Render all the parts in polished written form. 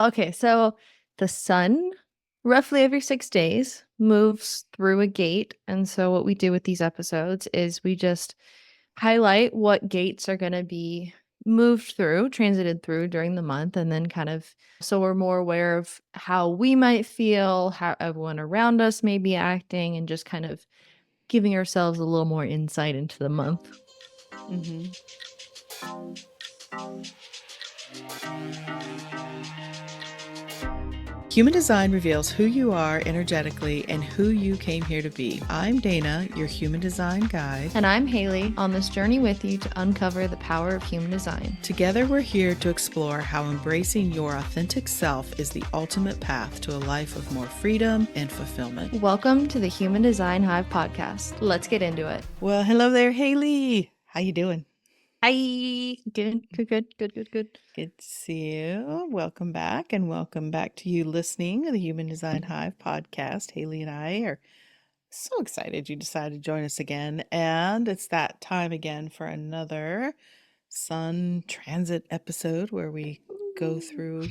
Okay, so the sun, roughly every 6 days, moves through a gate. And so, what we do with these episodes is we just highlight what gates are going to be moved through, transited through during the month, and then kind of so we're more aware of how we might feel, how everyone around us may be acting, and just kind of giving ourselves a little more insight into the month. Mm-hmm. Human Design reveals who you are energetically and who you came here to be. I'm Dana, your Human Design guide. And I'm Haley, on this journey with you to uncover the power of human design. Together, we're here to explore how embracing your authentic self is the ultimate path to a life of more freedom and fulfillment. Welcome to the Human Design Hive podcast. Let's get into it. Well, hello there, Haley. How you doing? Hi. Good. Good to see you. Welcome back, and welcome back to you listening to the Human Design Hive podcast. Haley and I are so excited you decided to join us again, and it's that time again for another sun transit episode where we go through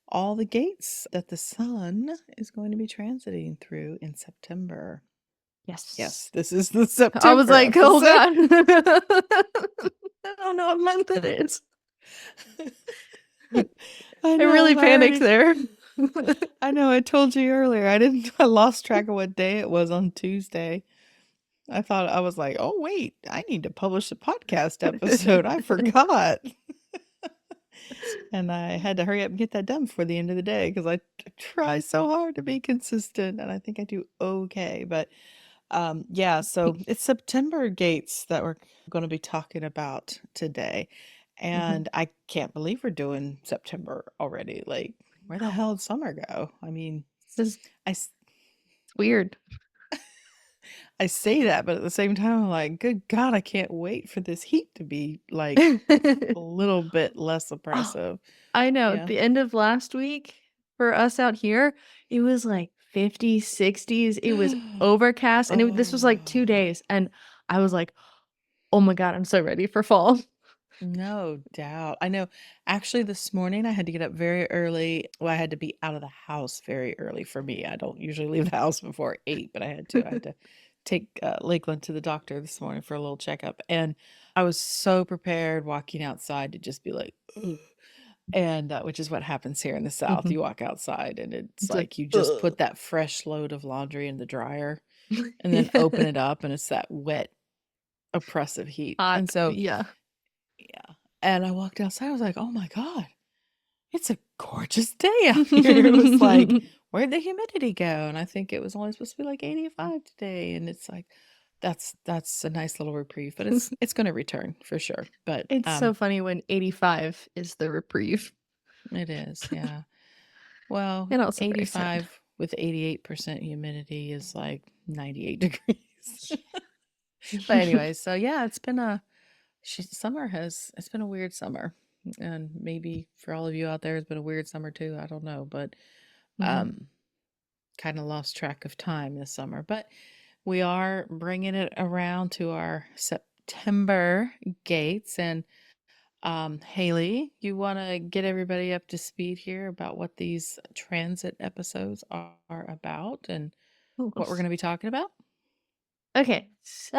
all the gates that the sun is going to be transiting through in September. Yes, this is the September I was like, oh episode. God. I don't know what month it is. I really panicked there. I know. I told you earlier. I lost track of what day it was on Tuesday. I was like, oh, wait, I need to publish a podcast episode. I forgot. And I had to hurry up and get that done before the end of the day because I try so hard to be consistent, and I think I do okay. But yeah, so it's September gates that we're going to be talking about today. And I can't believe we're doing September already. Like, where the hell did summer go? I mean, It's I, weird. I say that, but at the same time, I'm like, good God, I can't wait for this heat to be like a little bit less Oh, oppressive. I know. Yeah. The end of last week for us out here, it was like 50s, 60s. It was overcast. And this was like 2 days. And I was like, oh my God, I'm so ready for fall. No doubt. I know. Actually, this morning I had to get up very early. Well, I had to be out of the house very early for me. I don't usually leave the house before 8, but I had to. I had to take Lakeland to the doctor this morning for a little checkup. And I was so prepared walking outside to just be like, ugh. And which is what happens here in the South. You walk outside and it's It's like, like you just ugh. put that fresh load of laundry in the dryer and then Yeah. open it up and it's that wet, oppressive heat. And Hot. so, Yeah. yeah. And I walked outside. I was like, oh my God, it's a gorgeous day out here. It was like, where'd the humidity go? And I think it was only supposed to be like 85 today. And it's like, that's a nice little reprieve, but it's going to return for sure. But It's so funny when 85 is the reprieve. it is, yeah. Well, And also very sad. 85 with 88% humidity is like 98 degrees. But anyway, so yeah, it's been it's been a weird summer. And maybe for all of you out there, it's been a weird summer too. I don't know, but um, kind of lost track of time this summer. But we are bringing it around to our September gates. And Haley, you want to get everybody up to speed here about what these transit episodes are about and what we're going to be talking about? Okay, Just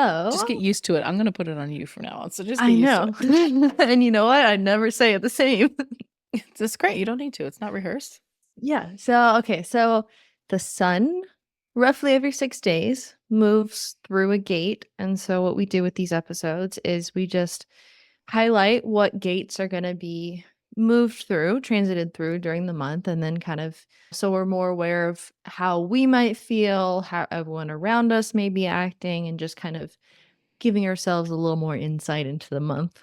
get so used to it. I'm going to put it on you from now on. So just get I used to know. it. And you know what? I never say it the same. It's great. You don't need to. It's not rehearsed. Yeah. So the sun, roughly every 6 days, moves through a gate. And so, what we do with these episodes is we just highlight what gates are going to be moved through, transited through during the month, and then kind of so we're more aware of how we might feel, how everyone around us may be acting, and just kind of giving ourselves a little more insight into the month.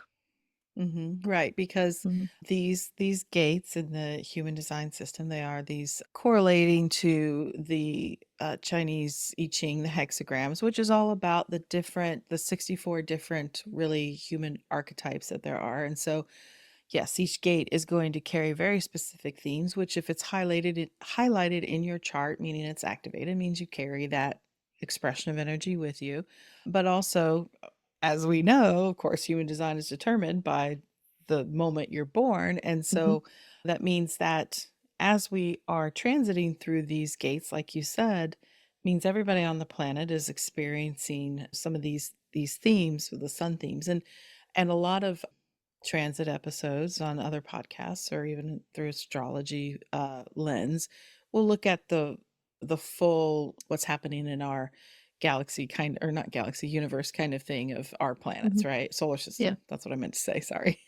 Right, because Mhm. these gates in the human design system, they are these correlating to the Chinese I Ching, the hexagrams, which is all about the 64 different really human archetypes that there are. And so, yes, each gate is going to carry very specific themes, which if it's highlighted in your chart, meaning it's activated, means you carry that expression of energy with you. But also, as we know, of course, human design is determined by the moment you're born. And Mhm. so that means that as we are transiting through these gates, like you said, means everybody on the planet is experiencing some of these themes, the sun themes, and a lot of transit episodes on other podcasts or even through astrology lens will look at the full what's happening in our galaxy kind or not galaxy universe kind of thing of our planets, Mhm. right? Solar Yeah. system, that's what I meant to say, sorry.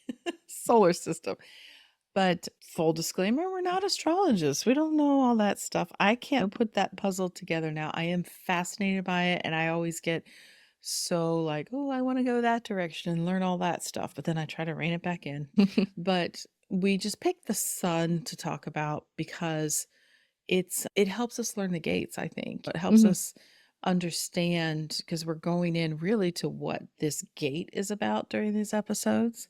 Solar system. But full disclaimer, we're not astrologists. We don't know all that stuff. I can't Nope. put that puzzle together now. I am fascinated by it, and I always get so like, oh, I want to go that direction and learn all that stuff. But then I try to rein it back in. But we just picked the sun to talk about because it helps us learn the gates, I think. It helps Mhm. us understand because we're going in really to what this gate is about during these episodes.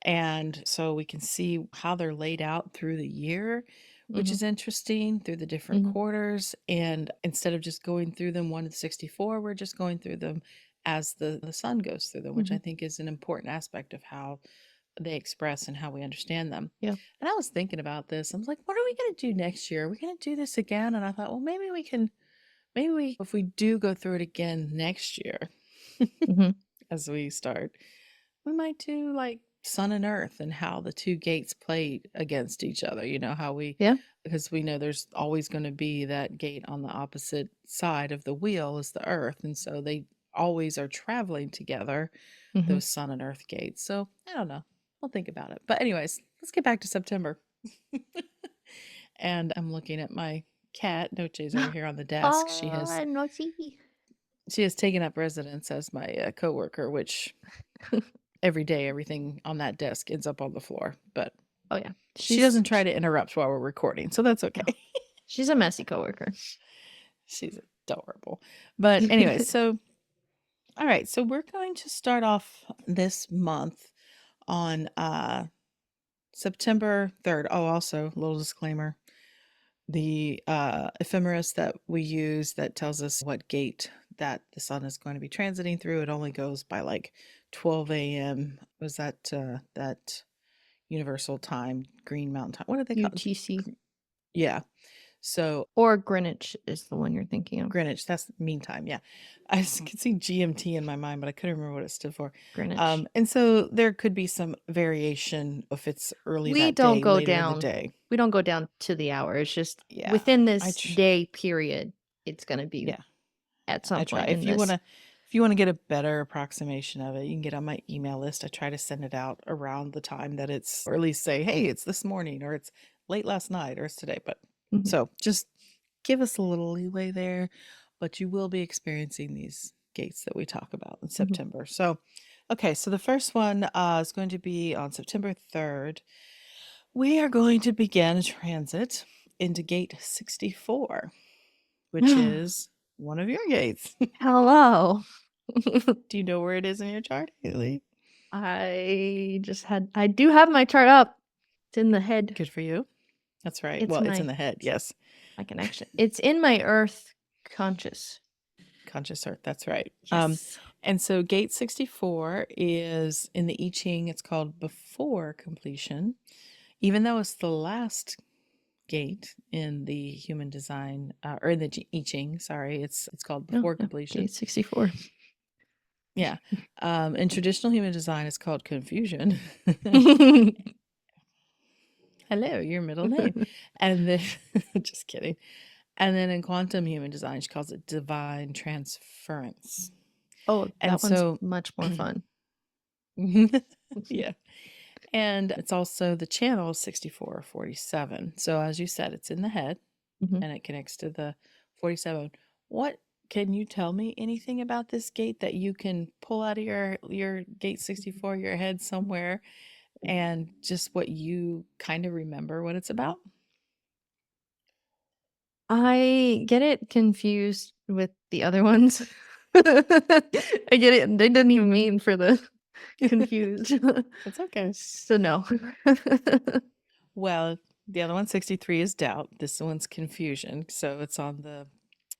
And so we can see how they're laid out through the year, which Mhm. is interesting through the different Mhm. quarters. And instead of just going through them 1 to 64, we're just going through them as the sun goes through them, which I Mhm. think is an important aspect of how they express and how we understand them. Yeah. And I was thinking about this. I was like, what are we going to do next year? Are we going to do this again? And I thought, well, if we do go through it again next year, Mhm. as we start, we might do like sun and earth and how the two gates played against each other. You know, how we, Yeah. because we know there's always going to be that gate on the opposite side of the wheel is the earth. And so they always are traveling together, Mhm. those sun and earth gates. So I don't know. I'll think about it. But, anyways, let's get back to September. And I'm looking at my cat. Noche's over here on the desk. She has Oh, naughty. she has taken up residence as my coworker, which every day everything on that desk ends up on the floor. But Oh yeah. she She's doesn't try to interrupt while we're recording, so that's no. okay. She's a messy coworker. She's adorable. But anyway, so all right, so we're going to start off this month on September 3rd. Oh, also, a little disclaimer. The ephemeris that we use that tells us what gate that the sun is going to be transiting through, it only goes by like 12 a.m. Was that universal time, Green Mountain Time? What do they call it? UTC Yeah. So or Greenwich is the one you're thinking of. Greenwich, that's meantime. Yeah. Could see GMT in my mind, but I couldn't remember what it stood for. Greenwich. And so there could be some variation if it's early We that don't day, go later in the down. day. We don't go down to the hour. It's just Yeah. within I, this tr- day period. It's gonna be yeah, at I some try. point in this. If you want to get a better approximation of it, you can get on my email list. I try to send it out around the time that it's, or at least say, hey, it's this morning, or it's late last night, or it's today. But Mhm. so just give us a little leeway there, but you will be experiencing these gates that we talk about in Mhm. September. So, okay, so the first one is going to be on September 3rd. We are going to begin a transit into gate 64, which is one of your gates. Hello. Do you know where it is in your chart, Haley? I do have my chart up. It's in the head. Good for you. That's right. It's Well, it's in my the head. Yes. my connection. It's in my earth conscious. Conscious Earth. That's right. Yes. And so gate 64 is in the I Ching, it's called before completion, even though it's the last gate in the human design or in the I Ching, sorry, it's called Oh, before yeah. completion. Gate 64. Yeah. In traditional human design, it's called confusion. Hello, your middle name. And then, just kidding. And then in quantum human design, she calls it divine transference. Oh, And that one's so, much more fun. yeah. And it's also the channel 6447. So, as you said, it's in the head Mhm. and it connects to the 47. What can you tell me anything about this gate that you can pull out of your gate 64, your head somewhere, and just what you kind of remember what it's about? I get it confused with the other ones. I get it. They didn't even mean for the confused. It's okay. So no. Well, the other one, 63, is doubt. This one's confusion. So it's on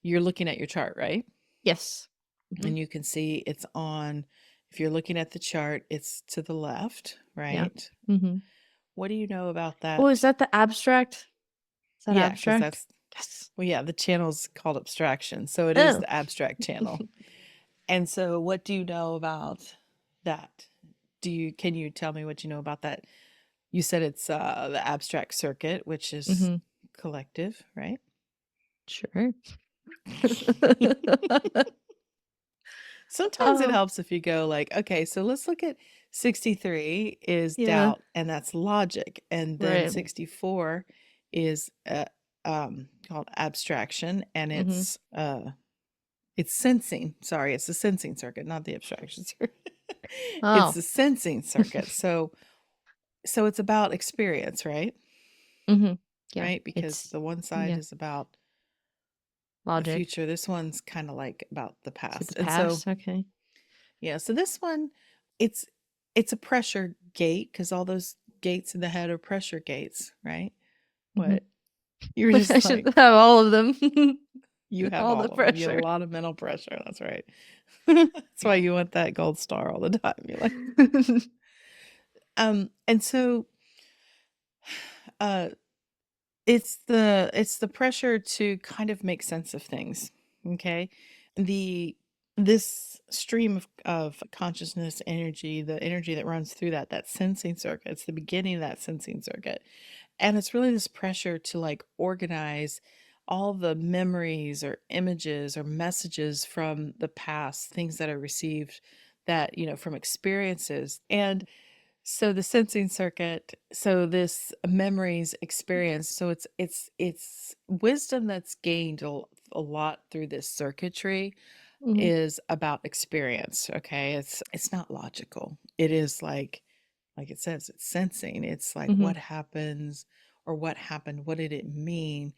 you're looking at your chart, right? Yes. Mhm. And you can see it's on, if you're looking at the chart, it's to the left, Yeah. right? Mhm. What do you know about Oh, is that? that the abstract? Is that Yeah, because abstract? that's, Yes. well, yeah, the channel's called abstraction. So it is Oh. the abstract channel. And so what do you know about that? Can you tell me what you know about that? You said it's the abstract circuit, which is Hmm. collective, right? Sure. Sometimes it Oh, helps if you go like, okay, so let's look at 63 is yeah. doubt, and that's logic. And then Right. 64 is called abstraction, and Hmm. it's sensing. Sorry, it's the sensing circuit, not the abstraction circuit. It's Oh. the sensing circuit. So it's about experience, right? Hmm. Yeah. Right? Because It's the one side yeah. is about the Logic. future. This one's kind of like about the Is it the past. And so, past? Okay. yeah, so this one, it's it's a pressure gate because all those gates in the head are pressure gates, right? Hmm. What? You were I just should like, have all of them. you have All the all of them. You have a pressure. lot of mental pressure. That's right. That's why you want that gold star all the time. You're like, and so uh it's the pressure to kind of make sense of things. Okay. The this stream of consciousness energy, the energy that runs through that sensing circuit, it's the beginning of that sensing circuit. And it's really this pressure to like organize all the memories or images or messages from the past, things that are received that, from experiences. And so the sensing circuit, so this memories experience, so it's wisdom that's gained a lot through this circuitry Hmm. is about experience. Okay. It's not logical. It is like it says, it's sensing. It's like Hmm. what happens or what happened, what did it mean?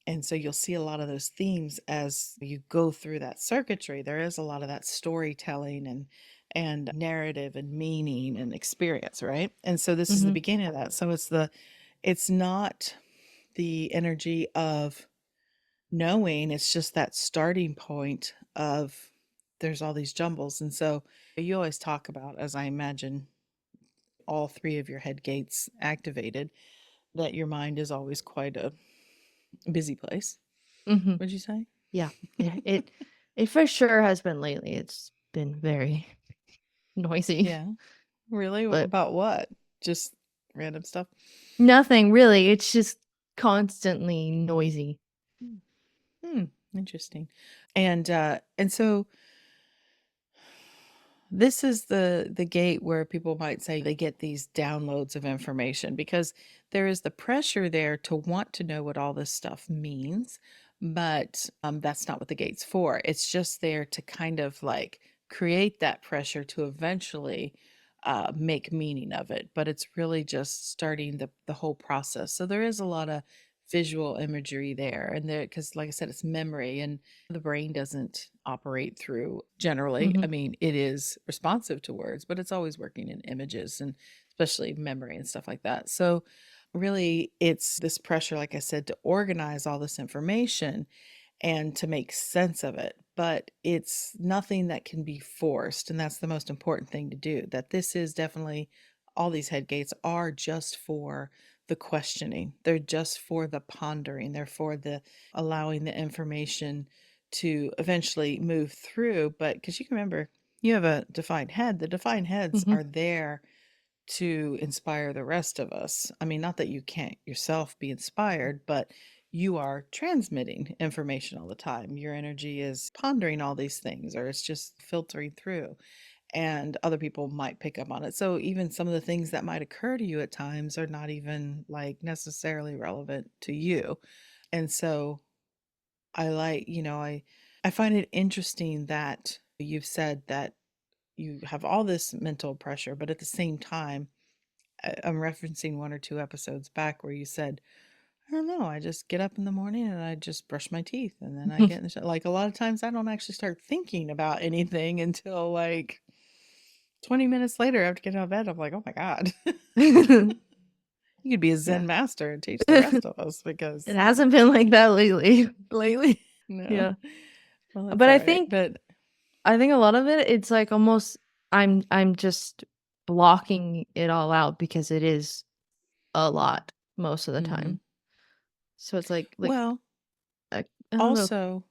And so you'll see a lot of those themes as you go through that circuitry. There is a lot of that storytelling and narrative and meaning and experience, right? And so this is the Hmm. beginning of that. So it's not the energy of knowing, it's just that starting point of there's all these jumbles. And so you always talk about, as I imagine all three of your head gates activated, that your mind is always quite a busy place. Hmm. Would you say? Yeah. It for sure has been lately. It's been very noisy. Yeah. Really? But About what? Just random stuff? nothing really. It's just constantly noisy. Hmm. Hmm, interesting. And so this is the gate where people might say they get these downloads of information because there is the pressure there to want to know what all this stuff means, but that's not what the gate's for. It's just there to kind of like create that pressure to eventually make meaning of it. But it's really just starting the whole process. So there is a lot of visual imagery there, and there because, like I said, it's memory and the brain doesn't operate through generally. I Hmm. mean, it is responsive to words, but it's always working in images and especially memory and stuff like that. So, really, it's this pressure, like I said, to organize all this information and to make sense of it. But it's nothing that can be forced. And that's the most important thing to do. That this is definitely all these head gates are just for the questioning, they're just for the pondering, they're for the allowing the information to eventually move through. But because you can remember, you have a defined head, the defined heads Hmm. are there to inspire the rest of us. I mean, not that you can't yourself be inspired, but you are transmitting information all the time. Your energy is pondering all these things, or it's just filtering through, and other people might pick up on it. So, even some of the things that might occur to you at times are not even like necessarily relevant to you. And so, I find it interesting that you've said that you have all this mental pressure, but at the same time, I'm referencing one or two episodes back where you said, I don't know, I just get up in the morning and I just brush my teeth and then I get in the shower. Like a lot of times I don't actually start thinking about anything until like 20 minutes later after getting out of bed. I'm like, oh my God. You could be a Yeah. Zen master and teach the rest of us It because hasn't been like that lately. lately, no. Yeah. Well, that's But all I right. think But I think a lot of it it's like almost I'm just blocking it all out because it is a lot most of the mm-hmm. time. So it's like Well, I don't know. also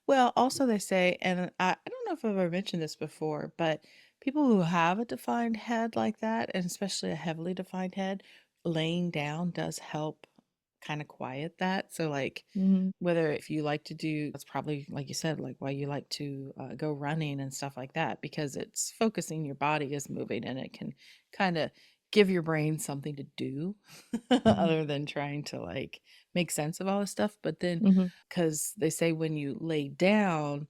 also they say, and I don't know if I've ever mentioned this before, but people who have a defined head like that, and especially a heavily defined head, laying down does help kind of quiet that. So, like, Mhm, whether if you like to do, that's probably, like you said, like why you like to go running and stuff like that, because it's focusing your body is moving and it can kind of give your brain something to do mhm, other than trying to like make sense of all this stuff. But then, mhm. because they say when you lay down,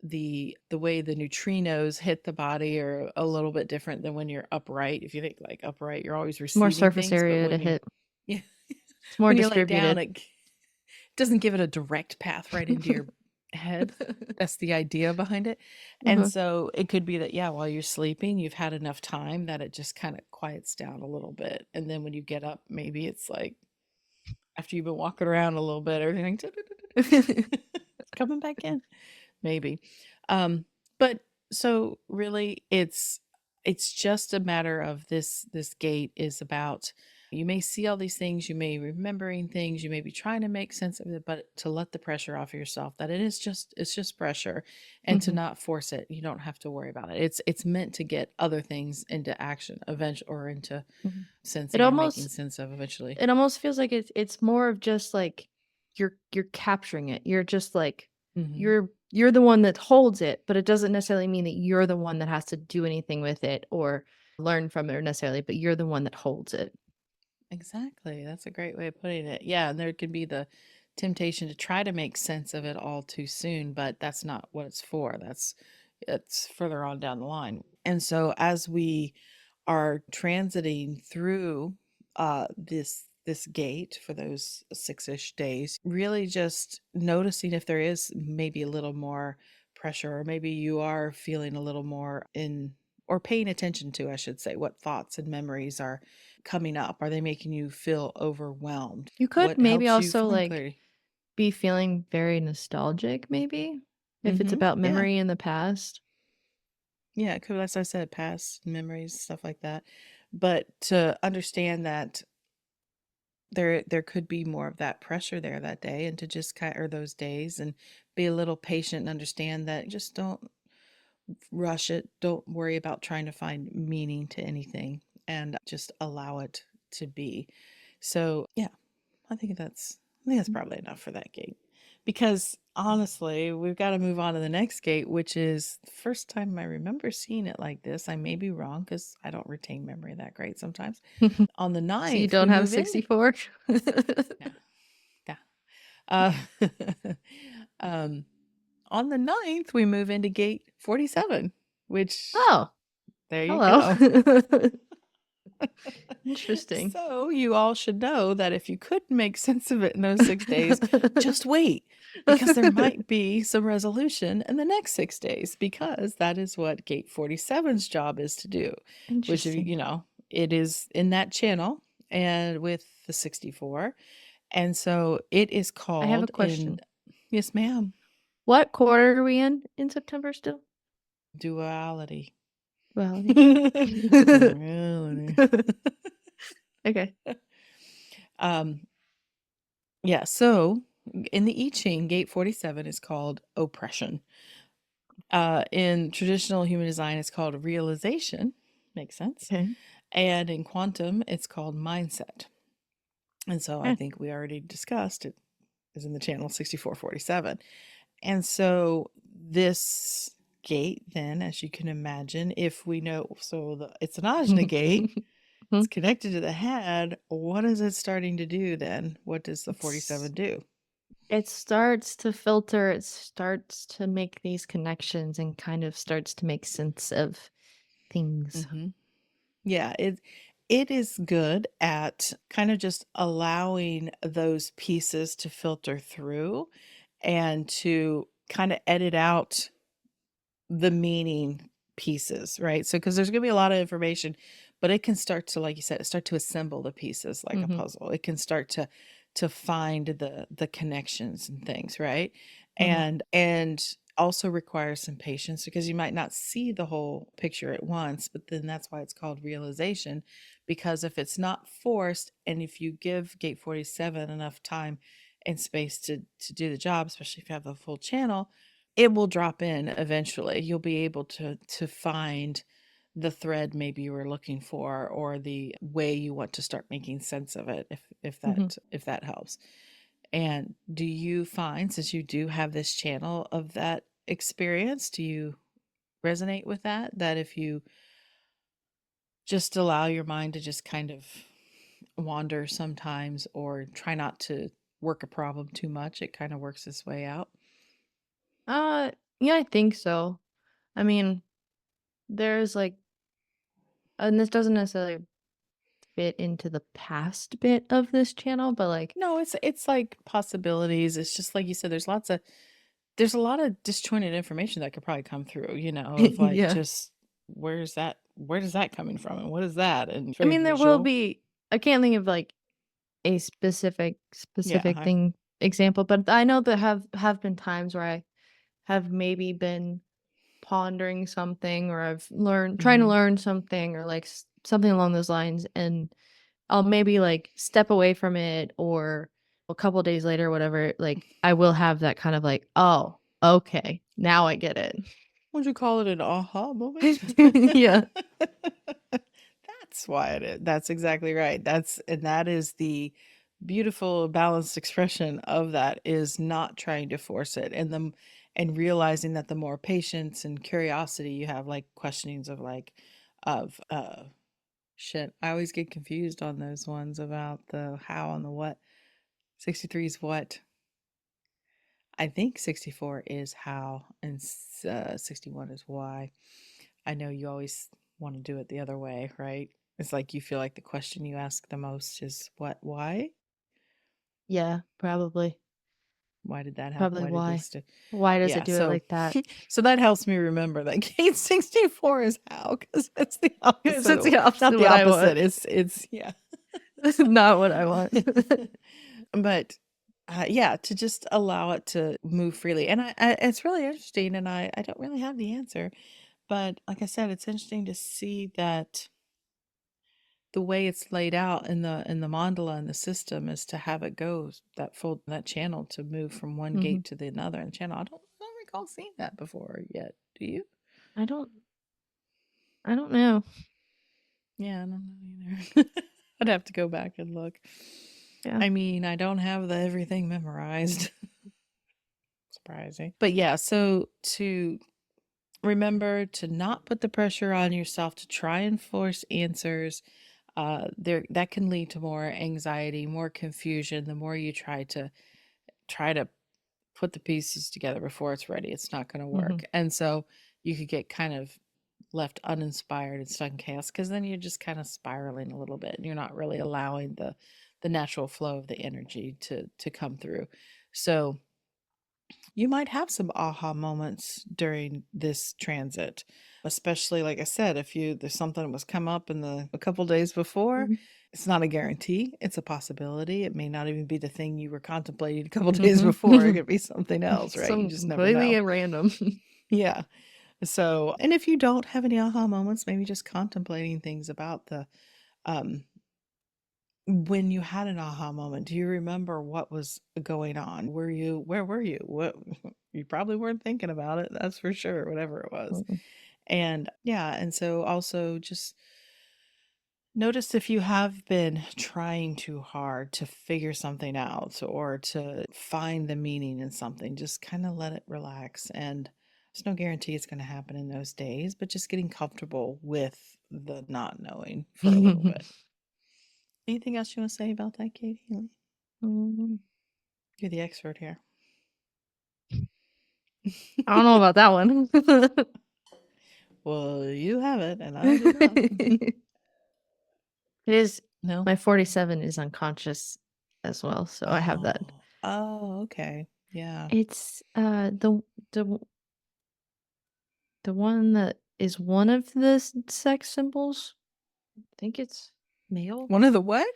the way the neutrinos hit the body are a little bit different than when you're upright. If you think like upright, you're always It's more receiving surface things, but area to when you hit. yeah, It's more when you lay down, distributed. it doesn't give it a direct path right into your head. That's the idea behind it. And Uh-huh. so it could be that, yeah, while you're sleeping, you've had enough time that it just kind of quiets down a little bit. And then when you get up, maybe it's like after you've been walking around a little bit, everything it's coming back in. Maybe. Um, but so really it's just a matter of this gate is about, you may see all these things, you may be remembering things, you may be trying to make sense of it, but to let the pressure off of yourself that it's just pressure, and to Mhm, not force it. You don't have to worry about it. It's meant to get other things into action eventually, or into mhm. It sensing or making almost sense of eventually. it almost feels like it's more of just like you're capturing it. You're just like Hmm. you're the one that holds it, but it doesn't necessarily mean that you're the one that has to do anything with it or learn from it or necessarily, but you're the one that holds it. Exactly. That's a great way of putting it. Yeah, and there can be the temptation to try to make sense of it all too soon, but that's not what it's for. That's it's further on down the line. And so as we are transiting through this gate for those 6-ish days, really just noticing if there is maybe a little more pressure, or maybe you are feeling a little more in, or paying attention to, I should say, what thoughts and memories are coming up. Are they making you feel overwhelmed? You could What maybe helps you also find like clarity? be feeling very nostalgic maybe if it's Mm-hmm. about Yeah. memory in the past. Yeah, it could, as I said, past memories, stuff like that. But to understand that there could be more of that pressure there that day, and to just kind, or those days, and be a little patient and understand that, just don't rush it. Don't worry about trying to find meaning to anything, and just allow it to be. So, yeah, I think that's probably enough for that gate. Because honestly, we've got to move on to the next gate, which is the first time I remember seeing it like this. I may be wrong because I don't retain memory that great sometimes. On the So you ninth, we don't have move in. 64? Yeah, yeah. Uh, um, on the ninth, we move into gate 47, which, Oh, there you hello. go. Interesting. So you all should know that if you couldn't make sense of it in those 6 days, just wait, because there might be some resolution in the next 6 days, because that is what gate 47's job is to do, which, if Interesting. you know, it is in that channel and with the 64. And so it is I have a called in, question. yes, ma'am, What quarter are we in September still? duality. Duality. Duality. Okay. um, yeah, so in the I Ching, gate 47 is called oppression. In traditional human design, it's called realization. Makes sense. Okay. And in quantum, it's called mindset. And so I Okay. think we already discussed it is in the channel 6447. And so this gate, then, as you can imagine, if we know, so it's an ajna gate, it's connected to the head. What is it starting to do then? What does the It's 47 do? it starts to filter, it starts to make these connections and kind of starts to make sense of things. Hmm. Yeah, it is good at kind of just allowing those pieces to filter through, and to kind of edit out the meaning pieces, right? So, because there's going to be a lot of information, but it can start to, like you said, start to assemble the pieces like a Mhm. puzzle. It can start to find the connections and things, right? Mhm. And also requires some patience because you might not see the whole picture at once, but then that's why it's called realization. Because if it's not forced, and if you give gate 47 enough time and space to do the job, especially if you have the full channel, it will drop in eventually. You'll be able to find the thread maybe you were looking for, or the way you want to start making sense of it, Mhm. if that helps. And do you find, since you do have this channel of that experience, do you resonate with that? That if you just allow your mind to just kind of wander sometimes, or try not to work a problem too much, it kind of works its way out? Uh, yeah, I think so. I mean, there's like, and this doesn't necessarily fit into the past bit of this channel, but like, No, it's like possibilities. It's just like you said, there's a lot of disjointed information that could probably come through, of like, yeah. just where does that coming from, and what is that? And it's I very mean, there will visual. be. I can't think of like a Yeah, specific thing example, but I know that have been times where I have maybe been pondering something, or I've learned trying to hmm learn something, or like something along those lines, and I'll maybe like step away from it, or a couple days later, whatever, like I will have that kind of like, oh, okay, now I get it. would you call it an aha moment? Yeah. That's why it is. That's exactly right. That is the beautiful balanced expression of that, is not trying to force it, and realizing that the more patience and curiosity you have, like questionings of like, of shit. I always get confused on those ones about the how and the what. 63 is what. I think 64 is how, and 61 is why. I know you always want to do it the other way, right? It's like you feel like the question you ask the most is what, why? Yeah, probably. Why did that happen? Probably Why did why. this do? Why does it Yeah, do it so like that? so that helps me remember that gate 64 is how, because that's the It's opposite the opposite not of the what I want. opposite. It's yeah. This is not what I want. But yeah, to just allow it to move freely. And it's really interesting, and I don't really have the answer, but like I said, it's interesting to see that the way it's laid out in the mandala and the system is to have it go that channel, to move from one Mhm. gate to the another in the channel. I don't recall seeing that before yet. Do you? I don't I don't know. Yeah, I don't know either. I'd have to go back and look. Yeah. I mean, I don't have the everything memorized. Surprising. But yeah, so to remember to not put the pressure on yourself to try and force answers, there that can lead to more anxiety, more confusion. The more you try to put the pieces together before it's ready, it's not going to work. Mhm. And so you could get kind of left uninspired and stuck in chaos, because then you're just kind of spiraling a little bit, and you're not really allowing the natural flow of the energy to come through. So you might have some aha moments during this transit, especially like I said, if you there's something that was come up in the a couple days before. Mhm. It's not a guarantee, it's a possibility. It may not even be the thing you were contemplating a couple days before. It Mhm. could be something else, right? You Some just never completely know. at random. Yeah. So, and if you don't have any aha moments, maybe just contemplating things about the um when you had an aha moment, do you remember what was going on? Where were you? What you probably weren't thinking about it, that's for sure, whatever it was. Mm. And yeah, and so also just notice if you have been trying too hard to figure something out, or to find the meaning in something, just kind of let it relax. And there's no guarantee it's going to happen in those days, but just getting comfortable with the not knowing for a little bit. Anything else you want to say about that, Katie? Mm. You're the expert here. I don't know about that one. Well, you have it, and I do not. It is No? my 47 is unconscious as well, so I have that. Oh. Oh, okay. Yeah. It's, the the one that is one of the sex symbols. I think it's male. One of the what?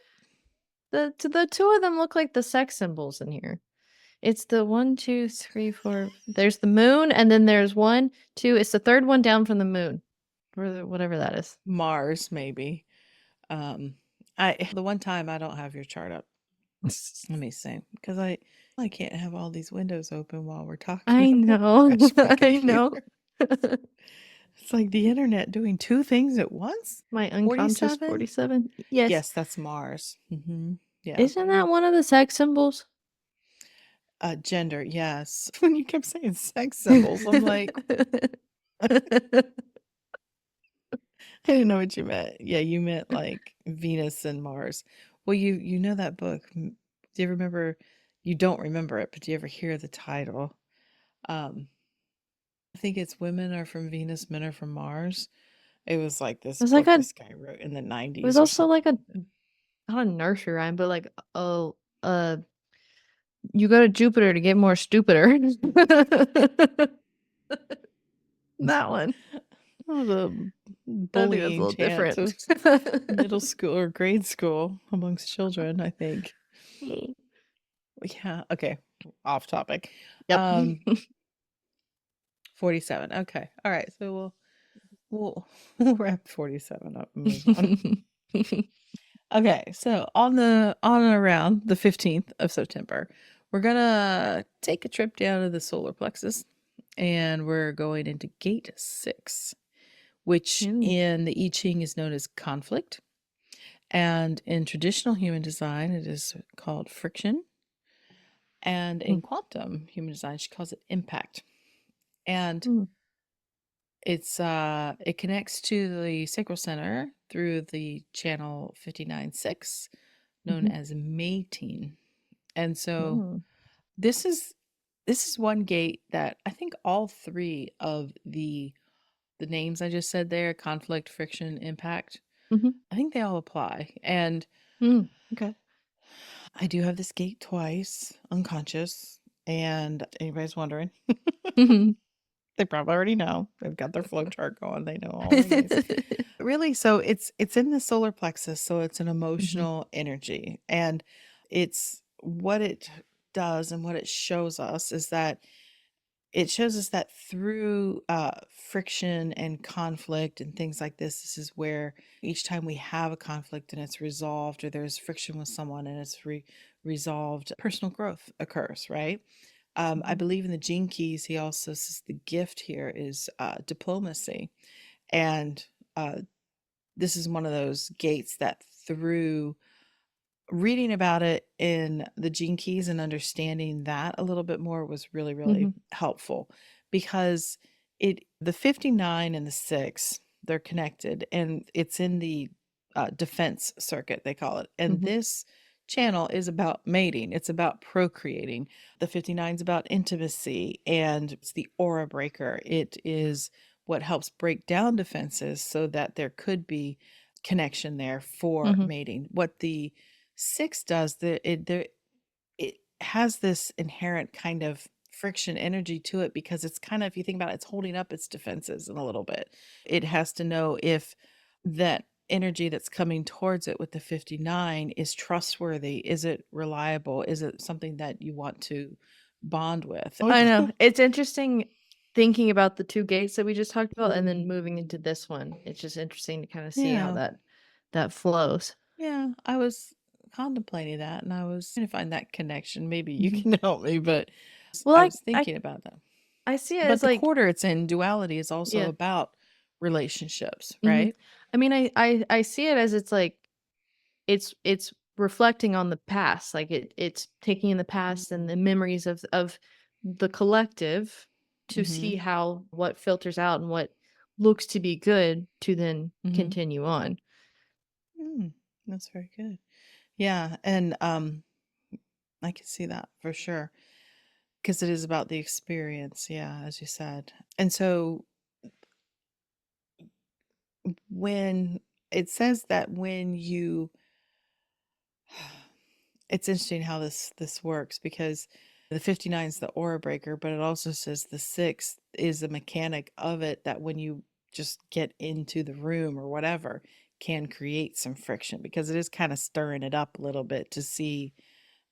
The 2 of them look like the sex symbols in here. It's the 1, 2, 3, 4. There's the moon, and then there's 1, 2. It's the third one down from the moon, or whatever that is. Mars, maybe. I the one time I don't have your chart up. Let me see, because I can't have all these windows open while we're talking. I I'm gonna know. crash my I know. computer. It's like the internet doing two things at once. My unconscious 47? 47. Yes. Yes, that's Mars. Yeah. Isn't that one of the sex symbols? Gender, yes. When you kept saying sex symbols, I'm like, I didn't know what you meant. Yeah, you meant like Venus and Mars. Well, you know that book. Do you remember? You don't remember it, but do you ever hear the title? Um, I think it's Women Are from Venus, Men Are from Mars. It was like It this was like book a this guy wrote in the it was 90s or also something. like a not a nursery rhyme, but like you go to Jupiter to get more stupider. That one. Oh, the I think that's a bullying little chants different. of middle school or grade school amongst children, I think. Yeah, okay. Off topic. Yep. 47. Okay. All right. So we'll we'll wrap 47 up and move on. Okay. So on and around the 15th of September, we're gonna take a trip down to the solar plexus and we're going into gate 6, which Mm, in the I Ching is known as conflict. And in traditional human design, it is called friction. And in mm, quantum human design, she calls it impact. And mm, it connects to the sacral center through the channel 59-6, known mhm, as mating. And so mm, this is one gate that I think all three of the names I just said there, conflict, friction, impact, mhm, I think they all apply. And mm. Okay. I do have this gate twice, unconscious. And anybody's wondering, Mhm. they probably already know. They've got their flow chart going. They know all these. Really, so it's in the solar plexus, so it's an Mhm, emotional energy. And it's what it does and what it shows us is that it shows us that through friction and conflict and things like this is where each time we have a conflict and it's resolved, or there's friction with someone and it's resolved, personal growth occurs, right? I mhm, believe in the gene keys. He also says the gift here is diplomacy. And uh, this is one of those gates that through reading about it in the gene keys and understanding that a little bit more was really, really mhm, helpful, because the 59 and the 6, they're connected and it's in the defense circuit, they call it. And mhm, this channel is about mating, it's about procreating. The 59 is about intimacy and it's the aura breaker. It is what helps break down defenses so that there could be connection there for mhm, mating. What the 6 does, it has this inherent kind of friction energy to it, because it's kind of, if you think about it, it's holding up its defenses in a little bit. It has to know if that energy that's coming towards it with the 59 is trustworthy, is it reliable, is it something that you want to bond with. I know. It's interesting thinking about the 2 gates that we just talked about and then moving into this one. It's just interesting to kinda see how Yeah. that flows. Yeah, I was contemplating that and I was trying to find that connection. Maybe you Mhm. can help me, but Well, I I was I thinking about that. I see it But as, the like quarter it's in, duality, is also yeah. about relationships, Mhm. right? I mean, I see it as it's, like, it's reflecting on the past, like, it's taking in the past and the memories of the collective to see Mhm. how what filters out and what looks to be good to then Mhm. continue on. Mm, that's very good. Yeah, and I can see that for sure, because it is about the experience, yeah, as you said. And so when it says that when you it's interesting how this works, because the 59 is the aura breaker, but it also says the 6 is the mechanic of it, that when you just get into the room or whatever, can create some friction, because it is kind of stirring it up a little bit to see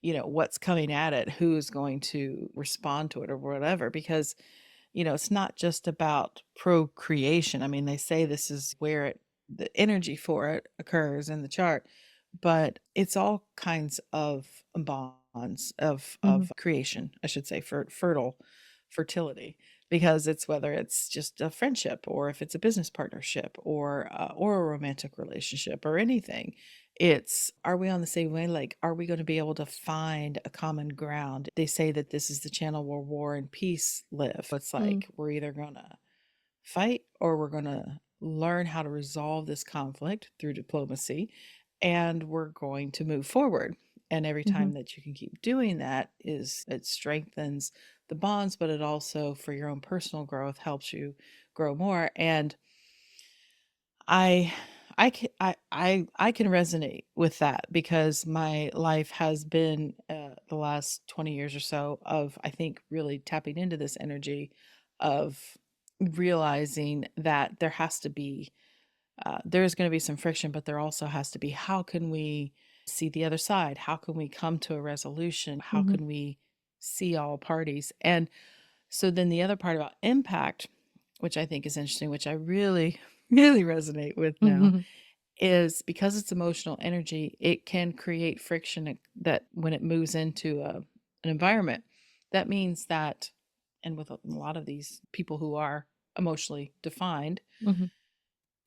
what's coming at it, who's going to respond to it or whatever. Because it's not just about procreation. I mean, they say this is where the energy for it occurs in the chart, but it's all kinds of bonds of Mhm. creation, I should say, for fertility, because it's whether it's just a friendship, or if it's a business partnership, or a romantic relationship, or anything. It's, are we on the same way? Like, are we going to be able to find a common ground? They say that this is the channel where war and peace live. It's Mm. like we're either going to fight, or we're going to learn how to resolve this conflict through diplomacy, and we're going to move forward. And every time Mhm. that you can keep doing that, is it strengthens the bonds, but it also, for your own personal growth, helps you grow more. And I I can resonate with that, because my life has been, the last 20 years or so, of, I think, really tapping into this energy of realizing that there has to be, there's going to be some friction, but there also has to be, how can we see the other side? How can we come to a resolution? How Mhm. can we see all parties? And so then the other part about impact, which I think is interesting, which I really, really resonate with now, Mhm. is because it's emotional energy, it can create friction, that when it moves into an environment, that means that, and with a lot of these people who are emotionally defined, Mhm.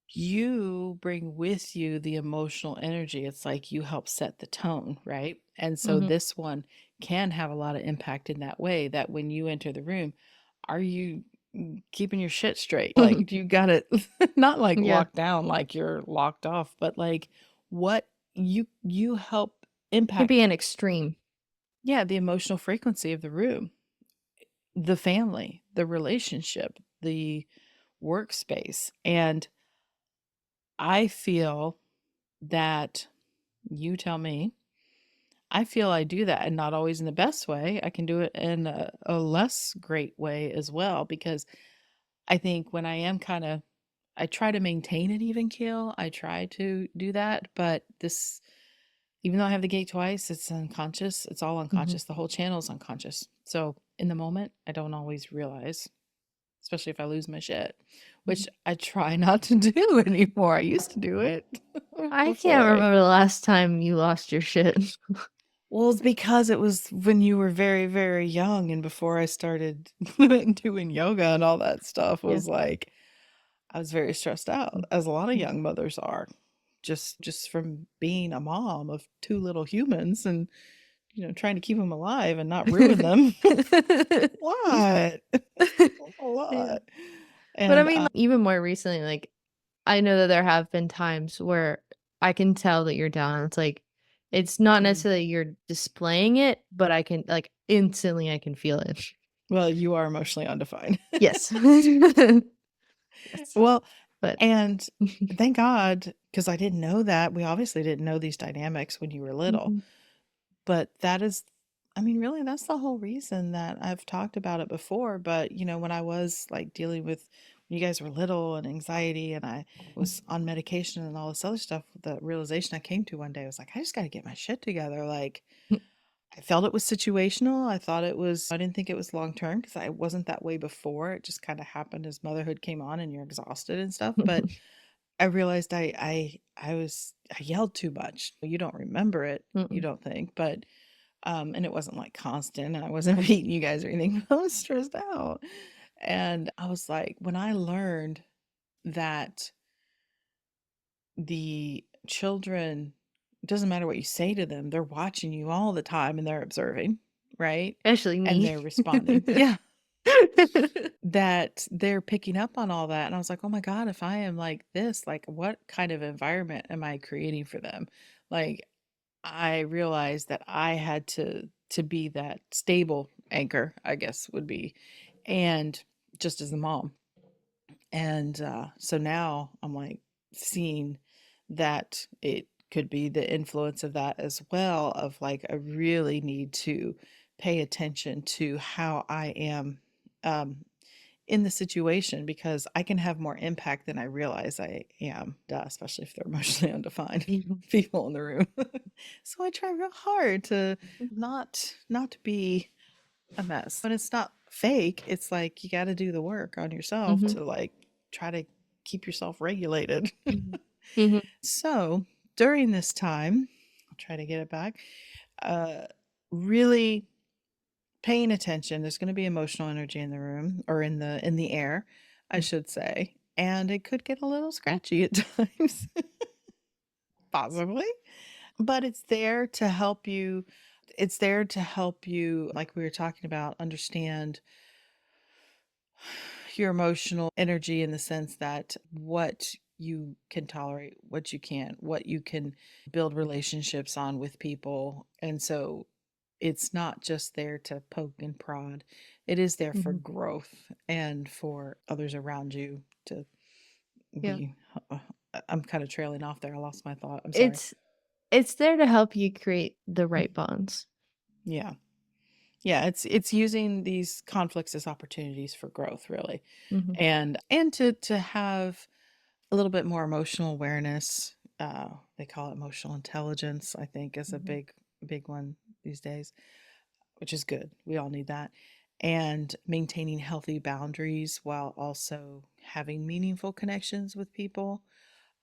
you bring with you the emotional energy. It's like you help set the tone, right? And so Mhm. this one can have a lot of impact in that way, that when you enter the room, are you keeping your shit straight? Like, you got it not like Yeah. locked down, like you're locked off, but like, what you help Could be impact, an extreme. yeah, the emotional frequency of the room, the family, the relationship, the workspace. And I feel that, you tell me, I feel I do that, and not always in the best way. I can do it in a less great way as well, because I think when I am kind of, I try to maintain an even keel. I try to do that, but this, even though I have the gate twice, it's unconscious. It's all Mhm. unconscious. The whole channel is unconscious. So in the moment, I don't always realize, especially if I lose my shit, which Mhm. I try not to do anymore. I used to do it I can't before I. remember the last time you lost your shit. Well, it's because it was when you were very, very young, and before I started doing yoga and all that stuff, Yeah. was like, I was very stressed out, Mhm. as a lot of Mhm. young mothers are, just from being a mom of two little humans, and trying to keep them alive and not ruin them. What? A Yeah. lot. But I And mean, like, even more recently, like, I know that there have been times where I can tell that you're down. It's like, it's not Mhm. necessarily you're displaying it, but I can, like, instantly I can feel it. Well, you are emotionally undefined. Yes. Yes. Well, But and thank God, because I didn't know that. We obviously didn't know these dynamics when you were little. Mhm. But that is, I mean, really, that's the whole reason that I've talked about it before. But, when I was like dealing with, when you guys were little, and anxiety, and I was on medication and all this other stuff, the realization I came to one day was like, I just got to get my shit together. Like, I felt it was situational. I thought it was, I didn't think it was long term, because I wasn't that way before. It just kind of happened as motherhood came on and you're exhausted and stuff. But I realized I yelled too much. You don't remember it, you Mm-mm. don't think, but and it wasn't like constant, and I wasn't beating you guys or anything, but I was stressed out. And I was like, when I learned that the children, it doesn't matter what you say to them, they're watching you all the time and they're observing, right? Especially And me. they're responding. Yeah. That they're picking up on all that. And I was like, oh my God, if I am like this, like, what kind of environment am I creating for them? Like, I realized that I had to be that stable anchor, I guess would be, and just as a mom. And so now I'm like seeing that it could be the influence of that as well, of like, I really need to pay attention to how I am um in the situation because I can have more impact than I realize I am, especially if they're emotionally undefined Mhm. people in the room. So I try real hard to not be a mess. But it's not fake. It's like you got to do the work on yourself Mhm. to like try to keep yourself regulated. Mhm. Mhm. So during this time, I'll try to get it back. Uh, really paying attention. There's going to be emotional energy in the room or in the air, I should say, and it could get a little scratchy at times, possibly. But it's there to help you. It's there to help you, like we were talking about, understand your emotional energy in the sense that what you can tolerate, what you can't, what you can build relationships on with people. And so it's not just there to poke and prod, it is there for Mhm. growth and for others around you to Yeah. be. uh, I'm kind of trailing off there. I lost my thought. I'm sorry. It's it's there to help you create the right bonds. Yeah. Yeah, it's using these conflicts as opportunities for growth, really. Mhm. And to have a little bit more emotional awareness. They call it emotional intelligence, I think, is a Mhm. big one these days, which is good. We all need that. And maintaining healthy boundaries while also having meaningful connections with people.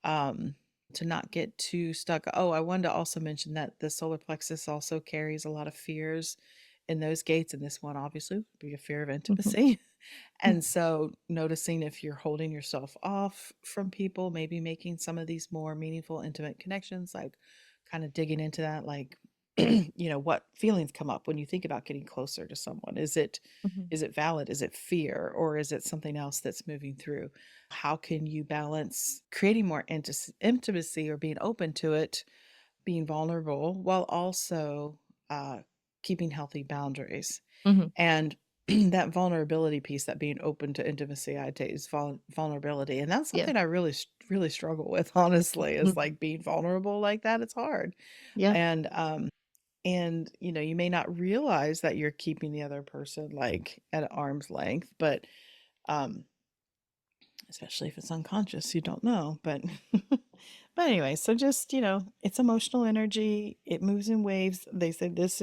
Um, to not get too stuck. Oh, I wanted to also mention that the solar plexus also carries a lot of fears in those gates, and this one obviously would be a fear of Mhm. intimacy. And so noticing if you're holding yourself off from people, maybe making some of these more meaningful, intimate connections, like kind of digging into that, like, what feelings come up when you think about getting closer to someone? Mhm. Is it valid? Is it fear? Or is it something else that's moving through? How can you balance creating more intimacy or being open to it, being vulnerable, while also uh, keeping healthy boundaries? Mhm. And that vulnerability piece, that being open to intimacy, I take is vulnerability, and that's Yeah. something I really struggle with. Honestly, is Mhm. like being vulnerable like that. It's hard, Yeah. and you may not realize that you're keeping the other person like at arm's length, but um, especially if it's unconscious, you don't know. But but anyway, so just it's emotional energy. It moves in waves. They say this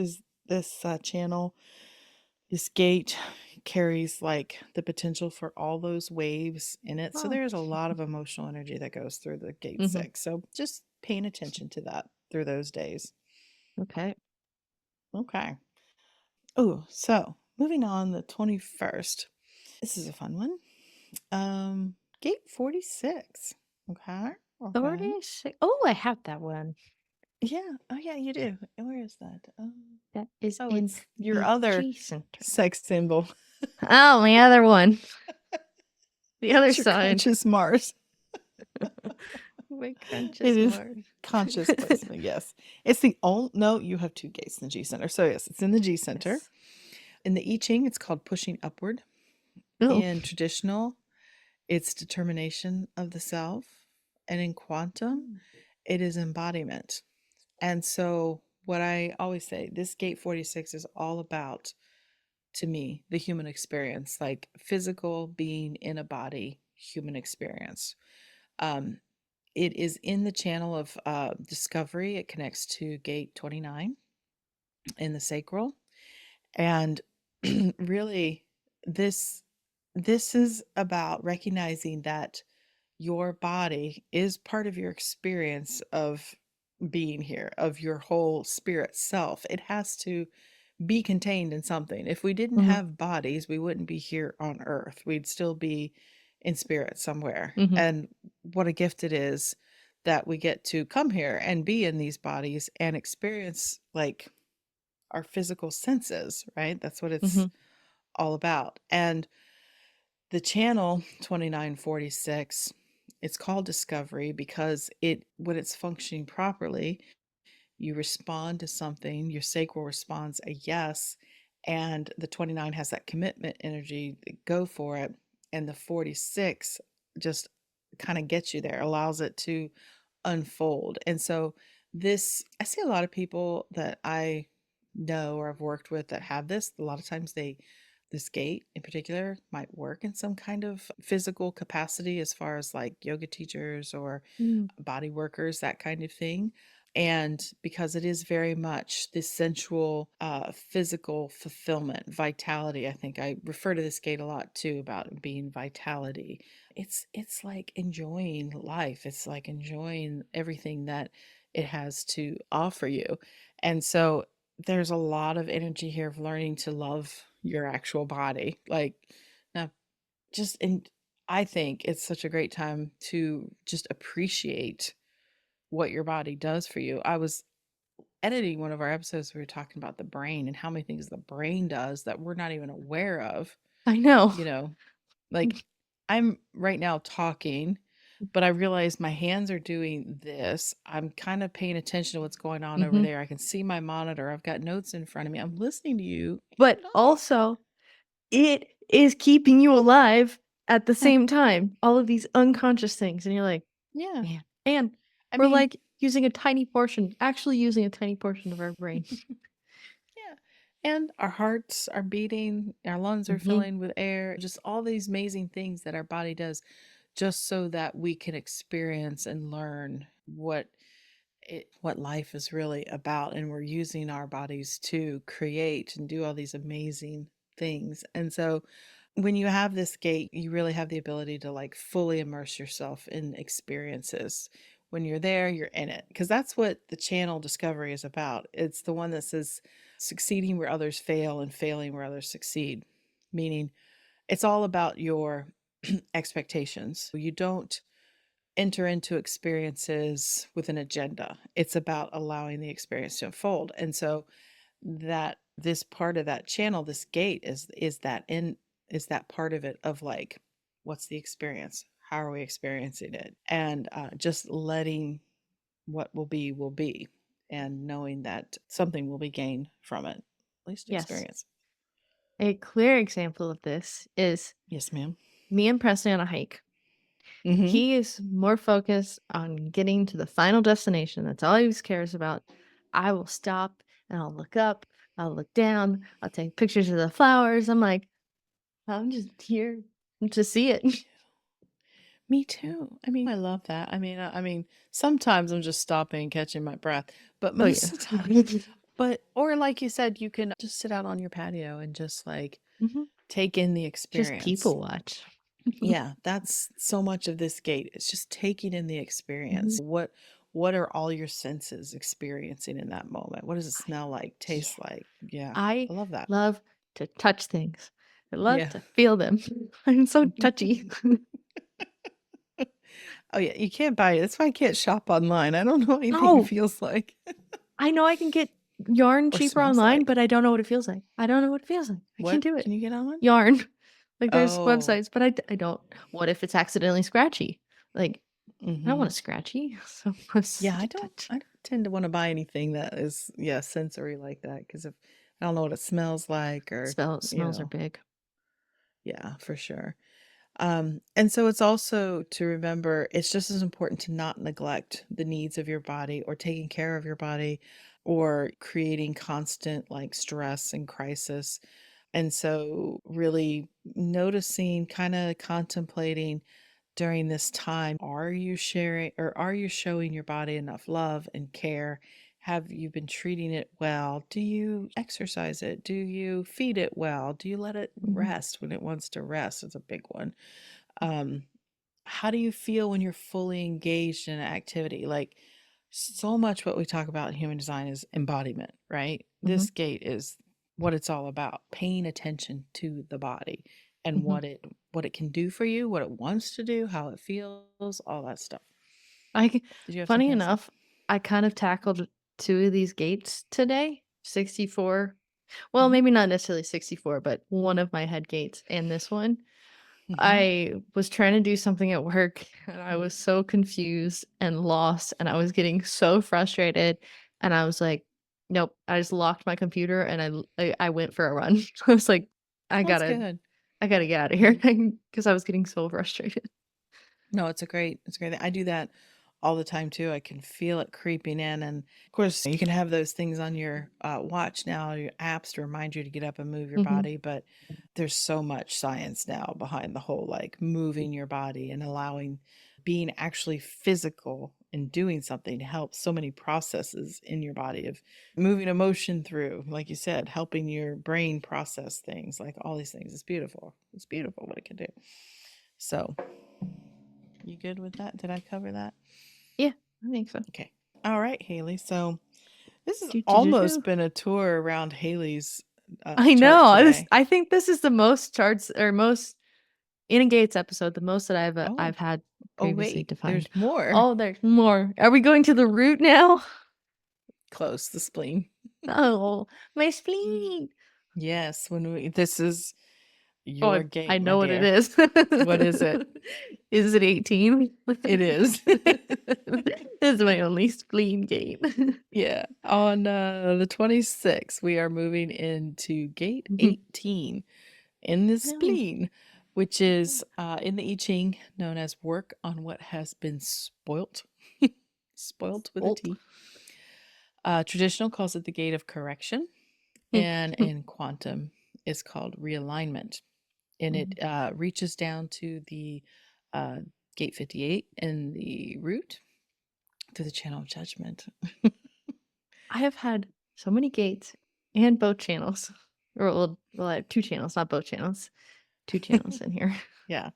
channel, this gate carries like the potential for all those waves in it. So Oh. there's a lot of emotional energy that goes through the gate Mhm. 6. So just paying attention to that through those days. Okay. Okay. Oh, so moving on, the 21st. This is a fun one. Gate 46. Okay. Okay. 36. Oh, I have that one. Yeah. Oh yeah, you do. And where is that? That is Oh, in it's your the other G center. sex symbol. Oh, my other one. The other It's your side. conscious Mars. My It conscious is Mars. conscious placement, yes. It's the only no, you have 2 gates in the G center. So yes, it's in the G center. Yes. In the I Ching, it's called pushing upward. Oh. In traditional, it's determination of the self. And in quantum, it is embodiment. And so what I always say, this gate 46 is all about, to me, the human experience, like physical being in a body, human experience. Um, It is in the channel of discovery. It connects to gate 29 in the sacral. And really, this this is about recognizing that your body is part of your experience of being here, of your whole spirit self. It has to be contained in something. If we didn't Mhm. have bodies, we wouldn't be here on earth. We'd still be in spirit somewhere. Mhm. And what a gift it is that we get to come here and be in these bodies and experience like our physical senses, right? That's what it's Mhm. all about. And the channel 2946, it's called discovery because it when it's functioning properly, you respond to something, your sacral responds a yes, and the 29 has that commitment energy, go for it, and the 46 just kind of gets you there, allows it to unfold. And so this, I see a lot of people that I know or have worked with that have this. A lot of times this gate in particular might work in some kind of physical capacity as far as like yoga teachers or Mm. body workers, that kind of thing. And because it is very much this sensual, physical fulfillment, vitality. I think I refer to this gate a lot too about it being vitality. It's like enjoying life. It's like enjoying everything that it has to offer you. And so there's a lot of energy here of learning to love your actual body. Like now just and I think it's such a great time to just appreciate what your body does for you. I was editing one of our episodes, we were talking about the brain and how many things the brain does that we're not even aware of, I know. you know. Like I'm right now talking, but I realize my hands are doing this. I'm kind of paying attention to what's going on over Mhm. there. I can see my monitor. I've got notes in front of me. I'm listening to you and But also, it is keeping you alive at the talking. same time. All of these unconscious things, and you're like, Yeah. "Man." And I we're, mean, like, using a tiny portion actually using a tiny portion of our brain. yeah. And our hearts are beating, our lungs are Mhm. filling with air, just all these amazing things that our body does just so that we can experience and learn what life is really about, and we're using our bodies to create and do all these amazing things. And so when you have this gate, you really have the ability to like fully immerse yourself in experiences. When you're there, you're in it. Because that's what the channel discovery is about. It's the one that says succeeding where others fail and failing where others succeed. Meaning it's all about your expectations. You don't enter into experiences with an agenda. It's about allowing the experience to unfold. And so that this part of that channel, this gate is that part of it of like, what's the experience? How are we experiencing it? And just letting what will be, and knowing that something will be gained from it, at least Yes. experience. A clear example of this is Yes, ma'am. me and Presley on a hike. Mm-hmm. He is more focused on getting to the final destination. That's all he cares about. I will stop and I'll look up, I'll look down, I'll take pictures of the flowers. I'm like, I'm just here to see it. Me too. I mean, I love that. I mean, sometimes I'm just stopping, catching my breath, but Oh, most yeah. of the time, but or like you said, you can just sit out on your patio and just like Mhm. take in the Just experience. people watch. Yeah, that's so much of this gate. It's just taking in the experience. Mhm. What are all your senses experiencing in that moment? What does it I smell like, Yeah. taste like? Yeah, I I love that. love to touch things. I love Yeah. to feel them. I'm so touchy. Oh yeah, you can't buy it. That's why I can't shop online. I don't know what anything No, feels like I know I can get yarn or cheaper smells online, like. but I don't know what it feels like. I don't know what it feels like. I can't What do it. can you get on one? Yarn. Like, there's Oh. websites, but I don't. What if it's accidentally scratchy? Like, I don't want Mhm. a scratchy, so let's Yeah, I don't touch. I don't tend to wanna buy anything that is, yeah, sensory like that, because if I don't know what it smells like or, you Smells are know. big. Yeah, for sure. And so it's also to remember it's just as important to not neglect the needs of your body or taking care of your body or creating constant like stress and crisis. And so really noticing, kind of contemplating during this time, are you sharing or are you showing your body enough love and care? Have you been treating it well? Do you exercise it? Do you feed it well? Do you let it Mhm. rest when it wants to rest? Is a big one. um how do you feel when you're fully engaged in an activity? Like so much what we talk about in human design is embodiment, right? Mhm. This gate is what it's all about, paying attention to the body and Mhm. what it can do for you, what it wants to do, how it feels, all that stuff. I c Did you have Funny something to say? enough, I kind of tackled 2 of these gates today. 64, well, Hmm. maybe not necessarily 64, but one of my head gates and this one. Hmm. I was trying to do something at work and I was so confused and lost and I was getting so frustrated and I was like, nope, I just locked my computer and I went for a run. I was like, I That's gotta good. I gotta get out of here Yeah. because I was getting so frustrated. No, it's a great thing. I do that all the time too. I can feel it creeping in. And of course, you can have those things on your watch now, your apps to remind you to get up and move your Mhm. body. But there's so much science now behind the whole like moving your body and allowing being actually physical and doing something to help so many processes in your body of moving emotion through, like you said, helping your brain process things, like all these things. It's beautiful. It's beautiful what it can do. So, you good with that? Did I cover that? Yeah, I think so. Okay. All right, Haley. So, this has Do, do, do, almost do. been a tour around Haley's I chart know. This today. I think this is the most charts or most in a Gates episode, the most that Oh, I've had oh, previously wait, there's defined. more. Oh, there's more. Are we going to the root now? Close, the spleen. Oh, my spleen. Yes, this is Oh, your I gate, my know what it dear. is. What is it? Is it 18? It is. This is my only spleen gate. Yeah. On the 26th, we are moving into gate Mhm. 18 in the No. spleen, which is in the I Ching known as work on what has been spoilt. Spoilt with a Bolt. T. Traditional calls it the gate of correction, and in quantum is called realignment. And it reaches down to the uh, gate 58 in the root to the channel of judgment. I have had so many gates and both channels. Or well, I have two channels, not both channels. Two channels in here. Yeah.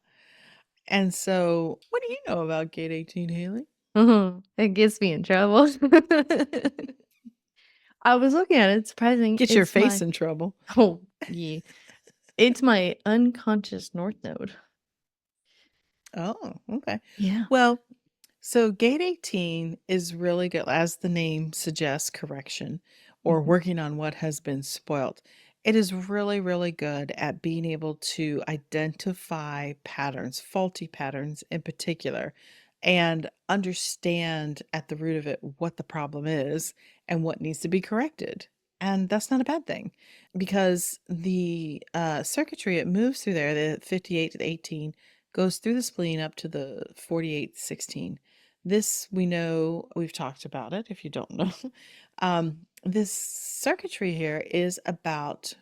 And so, what do you know about gate 18, Haley? It gets me in trouble. I was looking at it, surprising. Get your It's face my in trouble. oh yeah. It's my unconscious north node. Oh, okay. Yeah. Well, so gate 18 is really good, as the name suggests, correction or Mhm. working on what has been spoilt. It is really, really good at being able to identify patterns, faulty patterns in particular, and understand at the root of it what the problem is and what needs to be corrected. And that's not a bad thing because the circuitry it moves through there, the 58 to the 18, goes through the spleen up to the 48 16. This we know, we've talked about it if you don't know. This circuitry here is about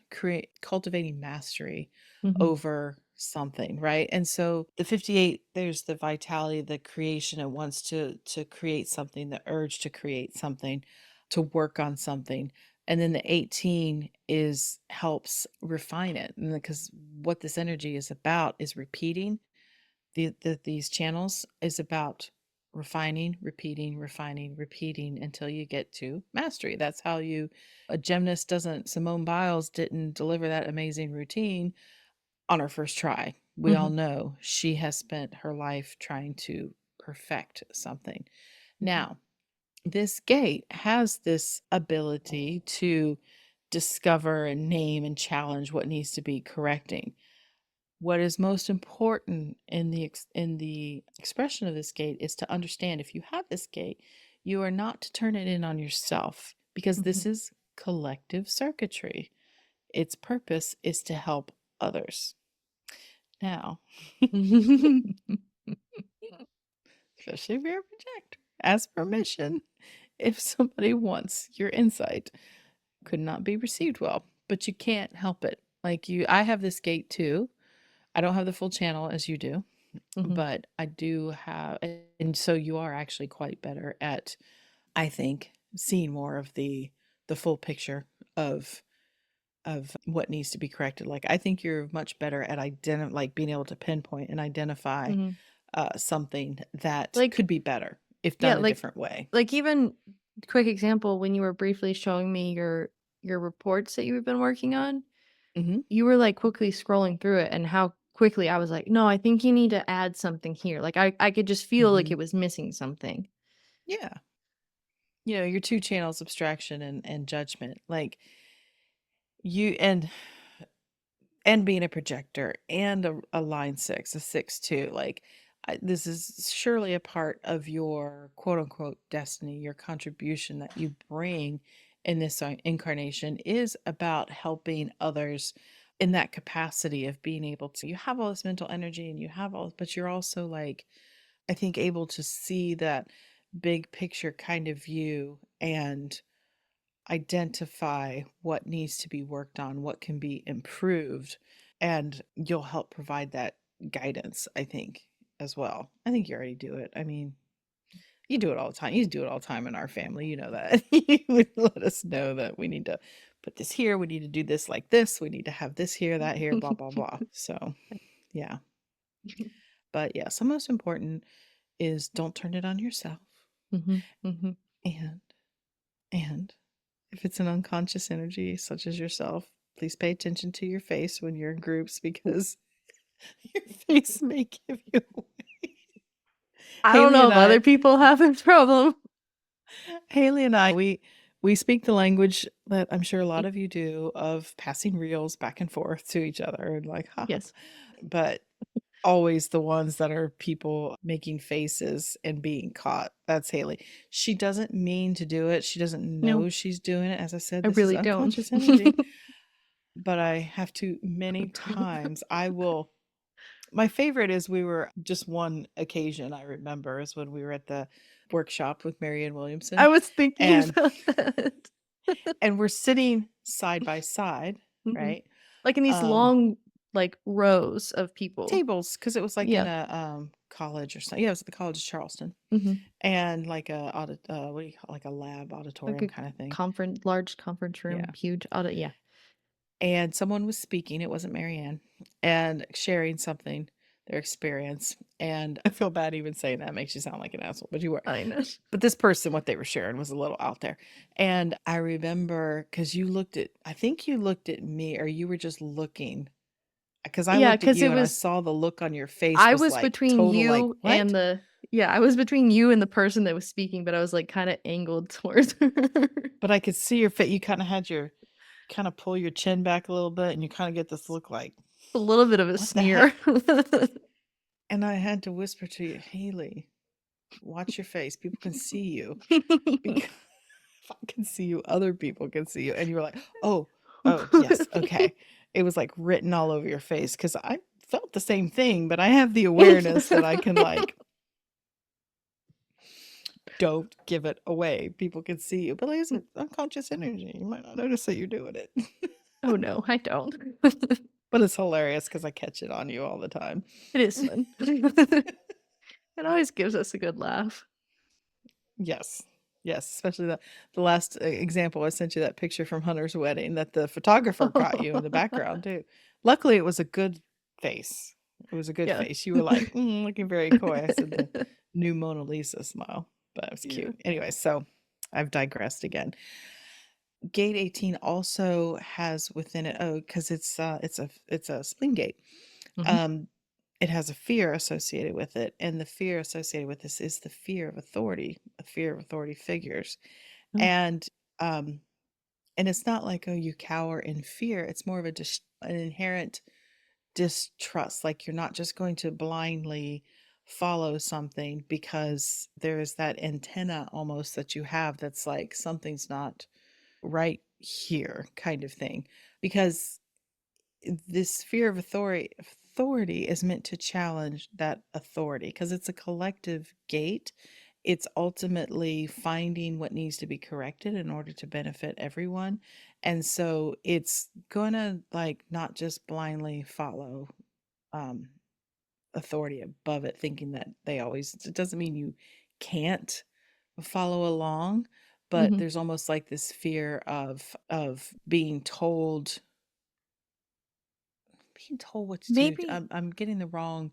cultivating mastery Mhm. over something, right? And so the 58, there's the vitality, the creation, it wants to create something, the urge to create something, to work on something. And then the 18 is helps refine it. And because what this energy is about is repeating these channels is about refining, refining, repeating until you get to mastery. That's how you a gymnast doesn't Simone Biles didn't deliver that amazing routine on her first try. We all Mhm. know she has spent her life trying to perfect something. Mhm. Now, this gate has this ability to discover and name and challenge what needs to be correcting. What is most important in in the expression of this gate is to understand if you have this gate, you are not to turn it in on yourself because this Mhm. is collective circuitry. Its purpose is to help others. Now, especially if you're a projector, ask permission if somebody wants your insight. Could not be received well, but you can't help it. Like I have this gate too. I don't have the full channel as you do, Mhm. but I do have, and so you are actually quite better at, I think, seeing more of the full picture of what needs to be corrected. Like I think you're much better at like being able to pinpoint and identify Mhm. something that Like could be better if yeah, done a different way. like even quick example when you were briefly showing me your reports that you've been working on, Hmm. you were like quickly scrolling through it and how quickly I was like, "No, I think you need to add something here." Like I could just feel like Hmm. it was missing something. Yeah, you know your two channels, abstraction and judgment, like you and being a projector and a line six, a six two, like this is surely a part of your quote unquote destiny, your contribution that you bring in this incarnation is about helping others in that capacity of being able to. You have all this mental energy and you have all, but you're also like, I think, able to see that big picture kind of view and identify what needs to be worked on, what can be improved, and you'll help provide that guidance, I think, as well. I think you already do it. I mean, you do it all the time. You do it all the time in our family. You know that. You would let us know that we need to put this here. We need to do this like this. We need to have this here, that here, blah, blah, blah. So, yeah. But yeah, so most important is don't turn it on yourself. Mhm, mhm. And, and if it's an unconscious energy such as yourself, please pay attention to your face when you're in groups because your face may give you away. I don't Haley know and if other I people have this problem. Haley and I, we speak the language that I'm sure a lot of you do of passing reels back and forth to each other and like, haha. Yes. But always the ones that are people making faces and being caught. That's Haley. She doesn't mean to do it. She doesn't No, know she's doing it. As I said, I this is really don't. unconscious energy. But I have to many times. I will My favorite is we were just one occasion I remember is when we were at the workshop with Marianne I Williamson, was thinking and about that. we're sitting side by side, Mhm. right? Like, in these Um, long, like, rows of people. tables because it was like in Yeah. a college or something. Yeah, it was at the College of Charleston, Mhm. and like what do you call like a lab Like auditorium a kind of thing. large conference room, Yeah. huge audit, yeah. And someone was speaking, it wasn't Marianne, and sharing something, their experience. And I feel bad even saying that makes you sound like an asshole, but you were. I know. But this person, what they were sharing was a little out there. And I remember because I think you looked at me or you were just looking because I Yeah, looked at because you it and I was saw the look on your face I was was like between total, like, you and what? I was between you and the person that was speaking, but I was, like, kinda angled towards her. But I could see your face. You kind of kind of pull your chin back a little bit and you kind of get this look like, A little bit of a what the heck? sneer. And I had to whisper to you, Haley, watch your face. People can see you. Because if I can see you, other people can see you. And you were like, oh, oh, yes, okay. It was like written all over your face because I felt the same thing, but I have the awareness that I can, like, don't give it away. People can see you, but like, it's an unconscious energy. You might not notice that you're doing it. Oh, no, I don't. But it's hilarious because I catch it on you all the time. It is fun. It always gives us a good laugh. Yes. Yes, especially the last example I sent you that picture from Hunter's wedding that the photographer got you in the background too. Luckily, it was a good face. It was a good Yeah. face. You were like, looking very coy. I said the new Mona Lisa smile, but it was Yeah. cute. Anyway, so I've digressed again. Gate 18 also has within it, oh, because it's a spleen gate. Mhm. Um, it has a fear associated with it, and the fear associated with this is the fear of authority, a fear of authority figures. Oh. And um and it's not like, oh, you cower in fear. It's more of an inherent distrust. Like you're not just going to blindly follow something because there is that antenna almost that you have that's like something's not right here kind of thing. Because this fear of authority is meant to challenge that authority because it's a collective gate. It's ultimately finding what needs to be corrected in order to benefit everyone. And so it's gonna like not just blindly follow um authority above it thinking that they always, it doesn't mean you can't follow along, but Mhm. there's almost like this fear of being told what to do. Maybe I'm getting the wrong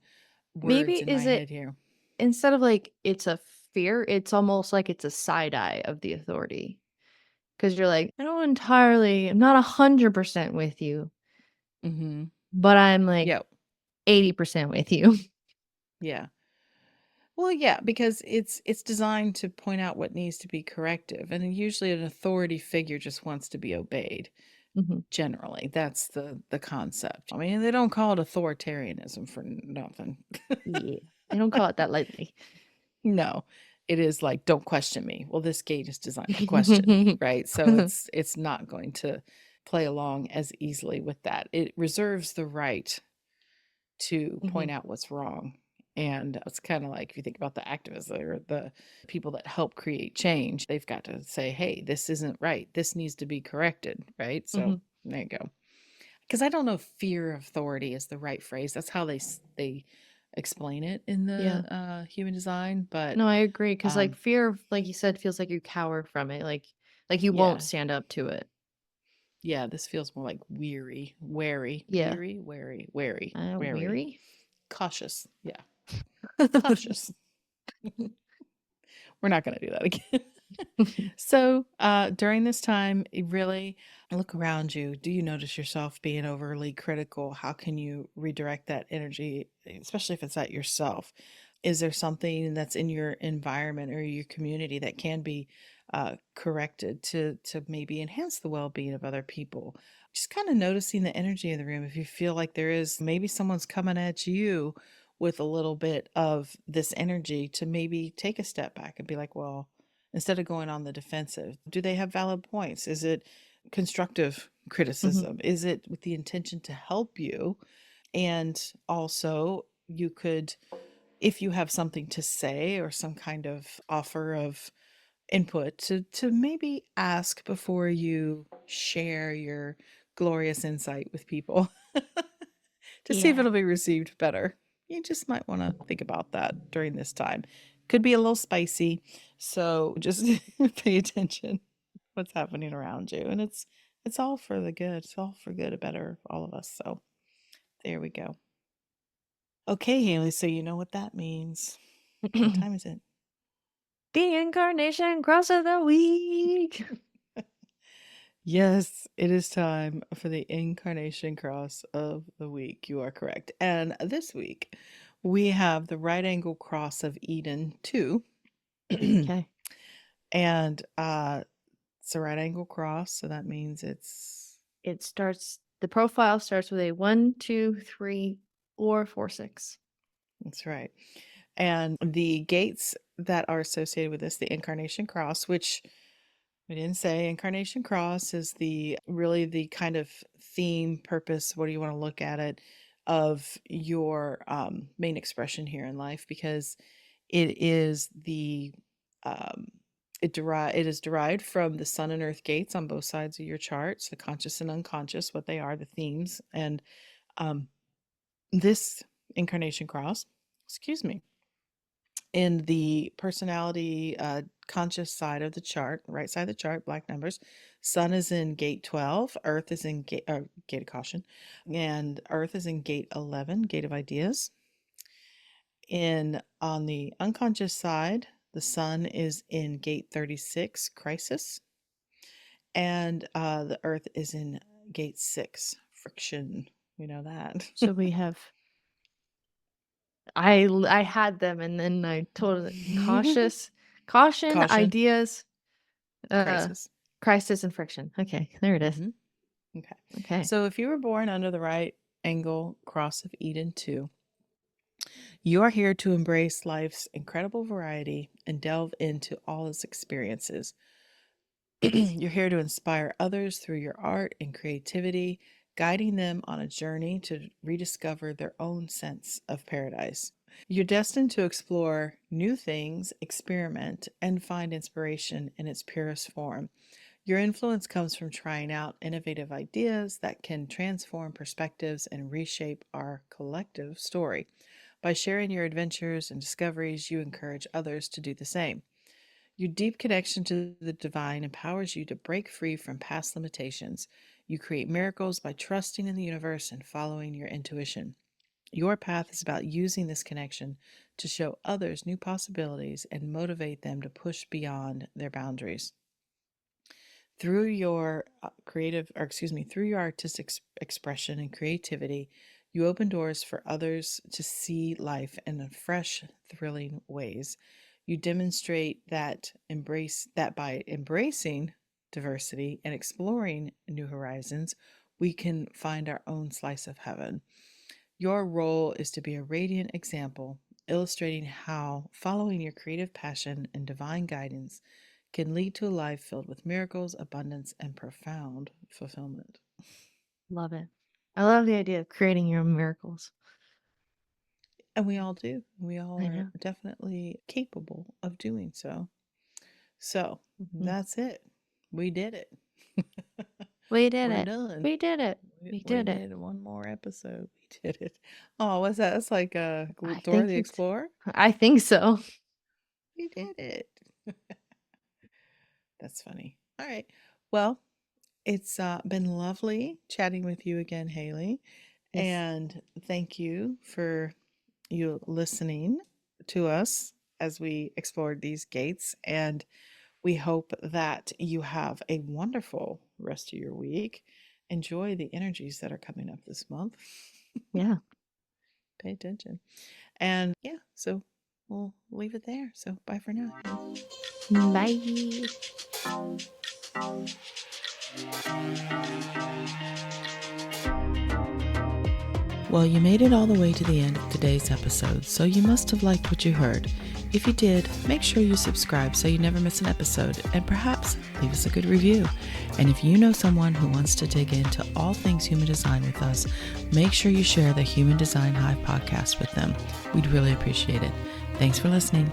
maybe words in my is it head here. instead of, like, it's a fear, it's almost like it's a side eye of the authority, because 'cause you're like, I'm not 100% with you, Mhm. but I'm, like, Yeah. 80% with you." Yeah. Well, yeah, because it's designed to point out what needs to be corrective, and usually an authority figure just wants to be obeyed. Mhm. Generally, that's the concept. I mean, they don't call it authoritarianism for nothing. Yeah. They don't call it that lightly. No, it is like, don't question me. Well, this gate is designed for question, right? So it's not going to play along as easily with that. It reserves the right to point Mhm. out what's wrong And it's kind of like if you think about the activists or the people that help create change, they've got to say, hey, this isn't right. This needs to be corrected. Right. So Mhm. there you go. Because I don't know if fear of authority is the right phrase. That's how they explain it in the Yeah. human design. But No, I agree, 'cause, like, um, fear, like you said, feels like you cower from it, like you won't yeah, stand up to it. yeah, this feels more like weary, wary, Yeah. weary, wary, wary, wary, Weary? cautious. Yeah, cautious. We're not going to do that again. So, during this time, really look around you. Do you notice yourself being overly critical? How can you redirect that energy, especially if it's at yourself? Is there something that's in your environment or your community that can be corrected to maybe enhance the well-being of other people? Just kind of noticing the energy of the room. If you feel like there is maybe someone's coming at you with a little bit of this energy, to maybe take a step back and be like, well, instead of going on the defensive, do they have valid points? Is it constructive Mhm. criticism? Is it with the intention to help you? And also, you could, if you have something to say or some kind of offer of input, to maybe ask before you share your glorious insight with people to see if Yeah. it'll be received better. You just might want to think about that during this time. Could be a little spicy, so just pay attention what's happening around you, and it's all for the good. It's all for good, better for all of us. So there we go. Okay, Haley. So you know what that means. What time is it? The Incarnation Cross of the Week. Yes, it is time for the Incarnation Cross of the week. You are correct. And this week, we have the right angle cross of Eden 2. Okay. And it's a right angle cross, so that means it's The profile starts with a 1, 2, 3, or 4, 6. that's right. And the gates that are associated with this, the Incarnation Cross, which we didn't say, Incarnation Cross is the really the kind of theme, purpose, what do you want to look at it, of your main expression here in life, because it is the um it is derived from the sun and earth gates on both sides of your charts, the conscious and unconscious, what they are, the themes. And um this incarnation cross, excuse me, in the personality conscious side of the chart, right side of the chart, black numbers, sun is in gate 12, earth is in gate of caution, and earth is in gate 11, gate of ideas. In on the unconscious side, the sun is in gate 36, crisis, and the earth is in gate 6, friction. We know that. So we have I had them and then I told it caution, Caution, ideas, uh, crisis. crisis, and friction. Okay, there it is. Hmm. Okay. Okay. So if you were born under the right angle cross of Eden 2, you are here to embrace life's incredible variety and delve into all its experiences. You're here to inspire others through your art and creativity, guiding them on a journey to rediscover their own sense of paradise. You're destined to explore new things, experiment, and find inspiration in its purest form. Your influence comes from trying out innovative ideas that can transform perspectives and reshape our collective story. By sharing your adventures and discoveries, you encourage others to do the same. Your deep connection to the divine empowers you to break free from past limitations. You create miracles by trusting in the universe and following your intuition. Your path is about using this connection to show others new possibilities and motivate them to push beyond their boundaries. Through your through your artistic expression and creativity, you open doors for others to see life in fresh, thrilling ways. You demonstrate that by embracing diversity and exploring new horizons, we can find our own slice of heaven. Your role is to be a radiant example, illustrating how following your creative passion and divine guidance can lead to a life filled with miracles, abundance, and profound fulfillment. Love it. I love the idea of creating your own miracles. And we all do. We all I are know. definitely capable of doing so. So Mhm. that's it. We did it. We did We're it. done. We did it. We We did it. did one more episode. We did it. Oh, what's that? That's like I Dora think the it's Explorer. I think so. We did it. That's funny. All right. Well, it's been lovely chatting with you again, Haley. Yes. And thank you for you listening to us as we explored these gates. And we hope that you have a wonderful rest of your week. Enjoy the energies that are coming up this month. Yeah. Pay attention. And yeah, so we'll leave it there. So bye for now. Bye. Well, you made it all the way to the end of today's episode, so you must have liked what you heard. If you did, make sure you subscribe so you never miss an episode, and perhaps leave us a good review. And if you know someone who wants to dig into all things human design with us, make sure you share the Human Design Hive podcast with them. We'd really appreciate it. Thanks for listening.